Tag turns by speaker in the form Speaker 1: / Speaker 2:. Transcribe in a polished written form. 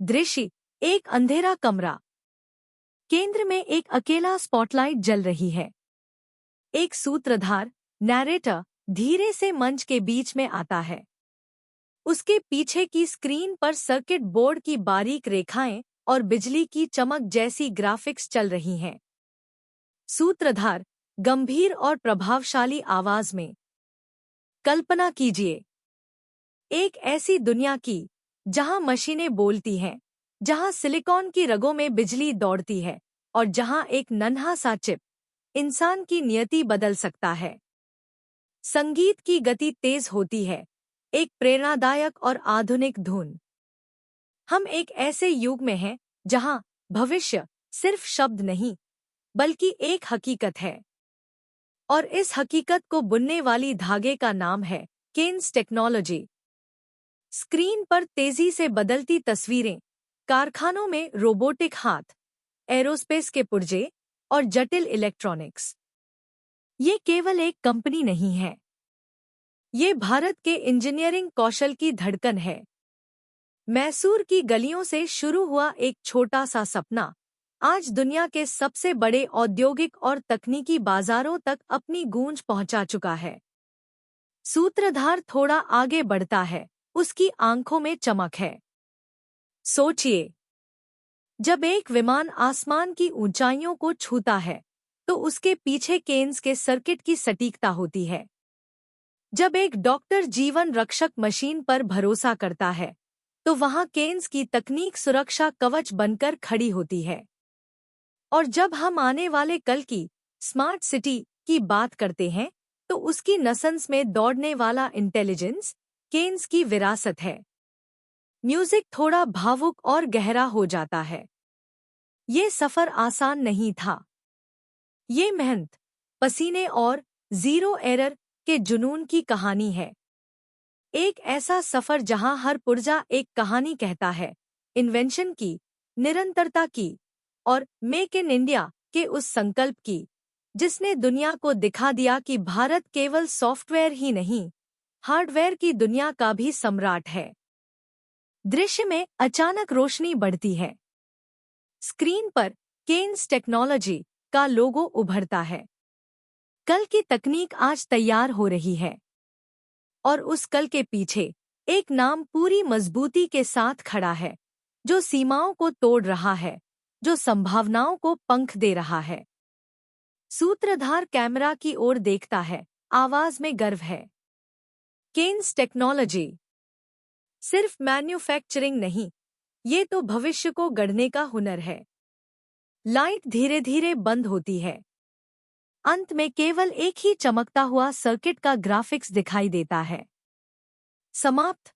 Speaker 1: दृश्य, एक अंधेरा कमरा। केंद्र में एक अकेला स्पॉटलाइट जल रही है। एक सूत्रधार, नैरेटर, धीरे से मंच के बीच में आता है। उसके पीछे की स्क्रीन पर सर्किट बोर्ड की बारीक रेखाएं और बिजली की चमक जैसी ग्राफिक्स चल रही हैं। सूत्रधार, गंभीर और प्रभावशाली आवाज में, कल्पना कीजिए, एक ऐसी दुनिया की जहां मशीनें बोलती हैं, जहां सिलिकॉन की रगों में बिजली दौड़ती है और जहां एक नन्हा सा चिप इंसान की नियति बदल सकता है। संगीत की गति तेज होती है, एक प्रेरणादायक और आधुनिक धुन। हम एक ऐसे युग में हैं जहां भविष्य सिर्फ शब्द नहीं, बल्कि एक हकीकत है। और इस हकीकत को बुनने वाली धागे का नाम है केन्स टेक्नोलॉजी। स्क्रीन पर तेजी से बदलती तस्वीरें, कारखानों में रोबोटिक हाथ, एरोस्पेस के पुर्जे और जटिल इलेक्ट्रॉनिक्स। ये केवल एक कंपनी नहीं है, ये भारत के इंजीनियरिंग कौशल की धड़कन है। मैसूर की गलियों से शुरू हुआ एक छोटा सा सपना आज दुनिया के सबसे बड़े औद्योगिक और तकनीकी बाजारों तक अपनी गूंज पहुंचा चुका है। सूत्रधार थोड़ा आगे बढ़ता है, उसकी आंखों में चमक है। सोचिए, जब एक विमान आसमान की ऊंचाइयों को छूता है, तो उसके पीछे केन्स के सर्किट की सटीकता होती है। जब एक डॉक्टर जीवन रक्षक मशीन पर भरोसा करता है, तो वहां केन्स की तकनीक सुरक्षा कवच बनकर खड़ी होती है। और जब हम आने वाले कल की स्मार्ट सिटी की बात करते हैं, तो उसकी नसन्स में दौड़ने वाला इंटेलिजेंस केन्स की विरासत है। म्यूजिक थोड़ा भावुक और गहरा हो जाता है। ये सफर आसान नहीं था। ये मेहनत, पसीने और जीरो एरर के जुनून की कहानी है। एक ऐसा सफर जहां हर पुर्जा एक कहानी कहता है, इन्वेंशन की, निरंतरता की और मेक इन इंडिया के उस संकल्प की, जिसने दुनिया को दिखा दिया कि भारत केवल सॉफ्टवेयर ही नहीं, हार्डवेयर की दुनिया का भी सम्राट है। दृश्य में अचानक रोशनी बढ़ती है। स्क्रीन पर केन्स टेक्नोलॉजी का लोगो उभरता है। कल की तकनीक आज तैयार हो रही है और उस कल के पीछे एक नाम पूरी मजबूती के साथ खड़ा है, जो सीमाओं को तोड़ रहा है, जो संभावनाओं को पंख दे रहा है। सूत्रधार कैमरा की ओर देखता है, आवाज में गर्व है। केन्स टेक्नोलॉजी सिर्फ मैन्युफैक्चरिंग नहीं, ये तो भविष्य को गढ़ने का हुनर है। लाइट धीरे धीरे बंद होती है। अंत में केवल एक ही चमकता हुआ सर्किट का ग्राफिक्स दिखाई देता है। समाप्त।